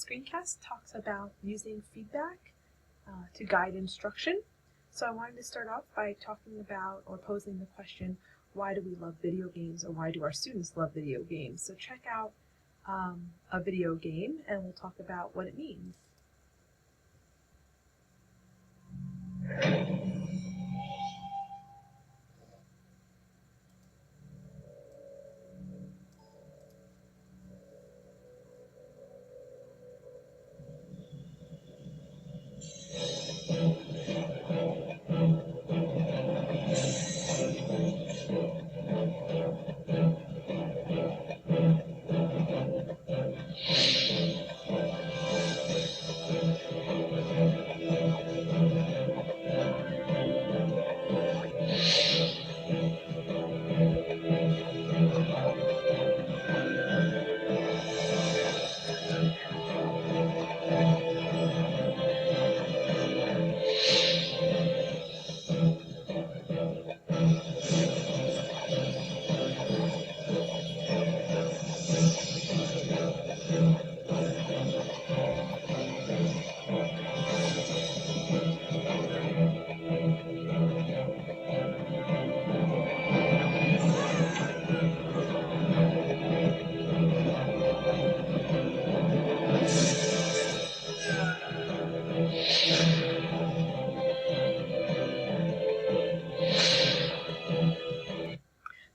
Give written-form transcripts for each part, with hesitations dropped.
screencast talks about using feedback to guide instruction. So I wanted to start off by talking about or posing the question, why do we love video games, or why do our students love video games? So check out a video game and we'll talk about what it means.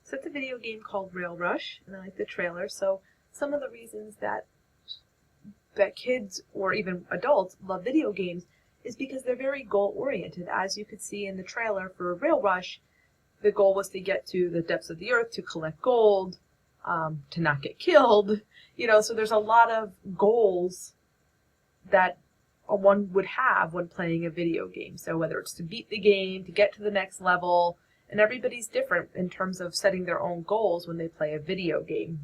So it's a video game called Rail Rush, and I like the trailer. So some of the reasons that kids or even adults love video games is because they're very goal-oriented. As you could see in the trailer for Rail Rush, the goal was to get to the depths of the earth, to collect gold, to not get killed. So there's a lot of goals that one would have when playing a video game. So whether it's to beat the game, to get to the next level, and everybody's different in terms of setting their own goals when they play a video game.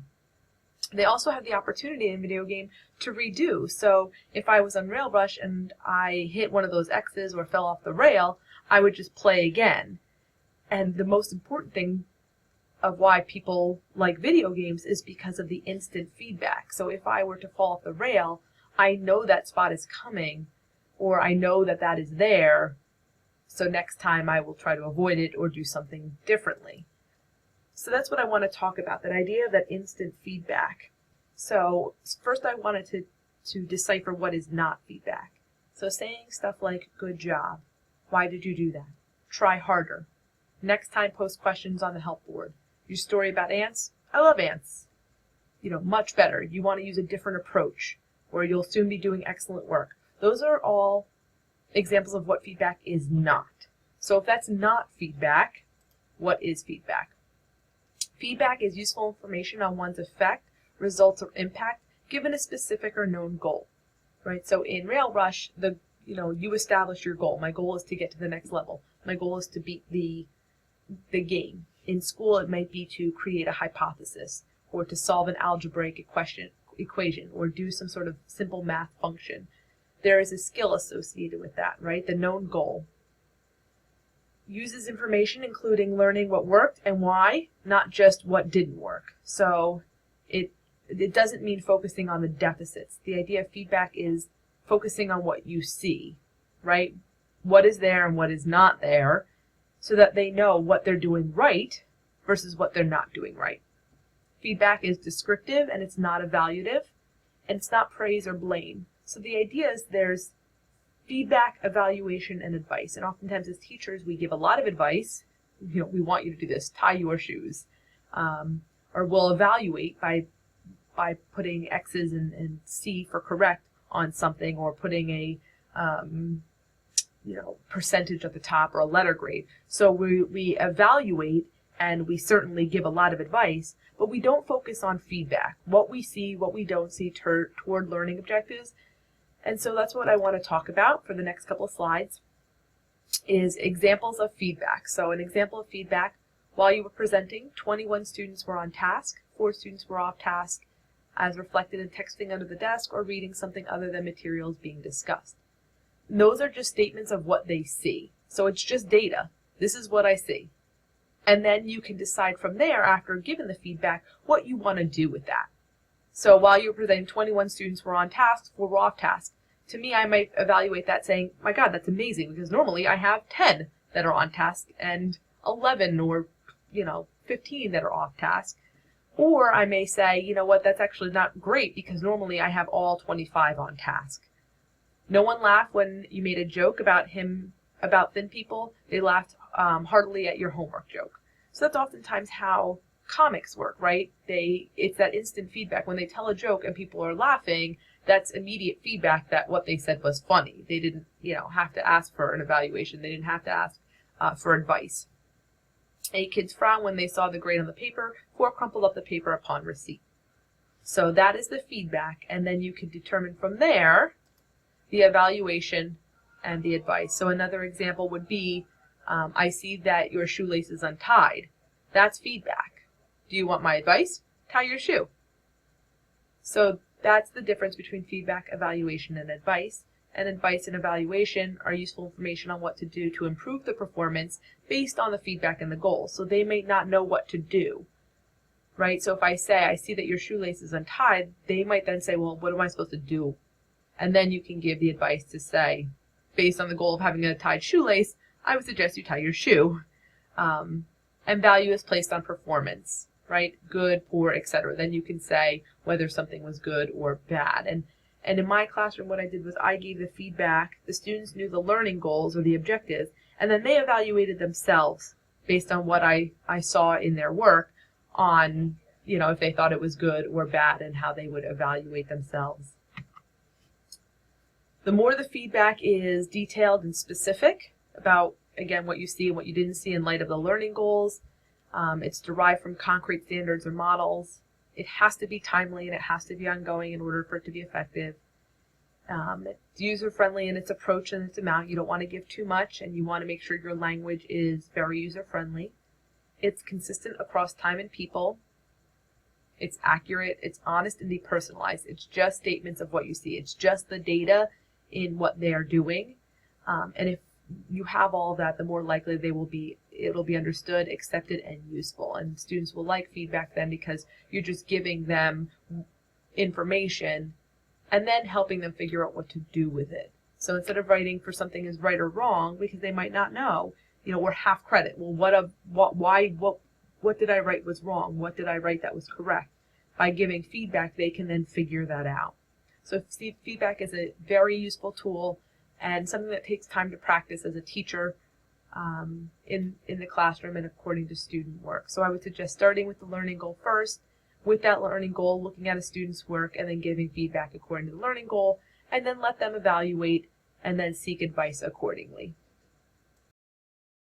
They also have the opportunity in a video game to redo. So if I was on Rail Rush and I hit one of those X's or fell off the rail, I would just play again. And the most important thing of why people like video games is because of the instant feedback. So if I were to fall off the rail, I know that spot is coming, or I know that that is there, so next time I will try to avoid it or do something differently. So that's what I want to talk about, that idea of that instant feedback. So first I wanted to decipher what is not feedback. So saying stuff like, good job, why did you do that? Try harder. Next time post questions on the help board. Your story about ants? I love ants. Much better. You want to use a different approach, or you'll soon be doing excellent work. Those are all examples of what feedback is not. So if that's not feedback, what is feedback? Feedback is useful information on one's effect, results, or impact given a specific or known goal. Right? So in Rail Rush, you establish your goal. My goal is to get to the next level. My goal is to beat the game. In school, it might be to create a hypothesis, or to solve an algebraic equation, or do some sort of simple math function. There is a skill associated with that, right? The known goal. Uses information including learning what worked and why, not just what didn't work. So it doesn't mean focusing on the deficits. The idea of feedback is focusing on what you see, right? What is there and what is not there, so that they know what they're doing right versus what they're not doing right. Feedback is descriptive and it's not evaluative, and it's not praise or blame. So the idea is there's feedback, evaluation, and advice. And oftentimes as teachers, we give a lot of advice. We want you to do this, tie your shoes. Or we'll evaluate by putting X's and C for correct on something, or putting a percentage at the top, or a letter grade. So we evaluate, and we certainly give a lot of advice, but we don't focus on feedback, what we see, what we don't see toward learning objectives. And so that's what I want to talk about for the next couple of slides, is examples of feedback. So an example of feedback: while you were presenting, 21 students were on task, 4 students were off task, as reflected in texting under the desk or reading something other than materials being discussed. And those are just statements of what they see. So it's just data. This is what I see. And then you can decide from there, after given the feedback, what you want to do with that. So while you were presenting, 21 students were on task, 4 were off task. To me, I might evaluate that saying, my God, that's amazing, because normally I have 10 that are on task and 11 or 15 that are off task. Or I may say, you know what, that's actually not great, because normally I have all 25 on task. No one laughed when you made a joke about thin people. They laughed heartily at your homework joke. So that's oftentimes how comics work, right? It's that instant feedback. When they tell a joke and people are laughing, that's immediate feedback that what they said was funny. They didn't, have to ask for an evaluation. They didn't have to ask for advice. 8 kids frowned when they saw the grade on the paper. 4 crumpled up the paper upon receipt. So that is the feedback, and then you can determine from there the evaluation and the advice. So another example would be, I see that your shoelace is untied. That's feedback. Do you want my advice? Tie your shoe. So that's the difference between feedback, evaluation, and advice. And advice and evaluation are useful information on what to do to improve the performance based on the feedback and the goals. So they may not know what to do, right? So if I say, I see that your shoelace is untied, they might then say, well, what am I supposed to do? And then you can give the advice to say, based on the goal of having a tied shoelace, I would suggest you tie your shoe. And value is placed on performance, right? Good, poor, etc. Then you can say whether something was good or bad. And in my classroom, what I did was I gave the feedback. The students knew the learning goals or the objectives, and then they evaluated themselves based on what I saw in their work on, if they thought it was good or bad and how they would evaluate themselves. The more the feedback is detailed and specific about, again, what you see and what you didn't see in light of the learning goals, it's derived from concrete standards or models. It has to be timely and it has to be ongoing in order for it to be effective. It's user-friendly in its approach and its amount. You don't want to give too much, and you want to make sure your language is very user-friendly. It's consistent across time and people. It's accurate, it's honest, and depersonalized. It's just statements of what you see. It's just the data in what they're doing. And if you have all that, the more likely it'll be understood, accepted, and useful. And students will like feedback then because you're just giving them information and then helping them figure out what to do with it. So instead of writing for something is right or wrong, because they might not know, or half credit. Well, what did I write was wrong? What did I write that was correct? By giving feedback, they can then figure that out. So feedback is a very useful tool and something that takes time to practice as a teacher in the classroom and according to student work. So I would suggest starting with the learning goal first, with that learning goal, looking at a student's work and then giving feedback according to the learning goal, and then let them evaluate and then seek advice accordingly.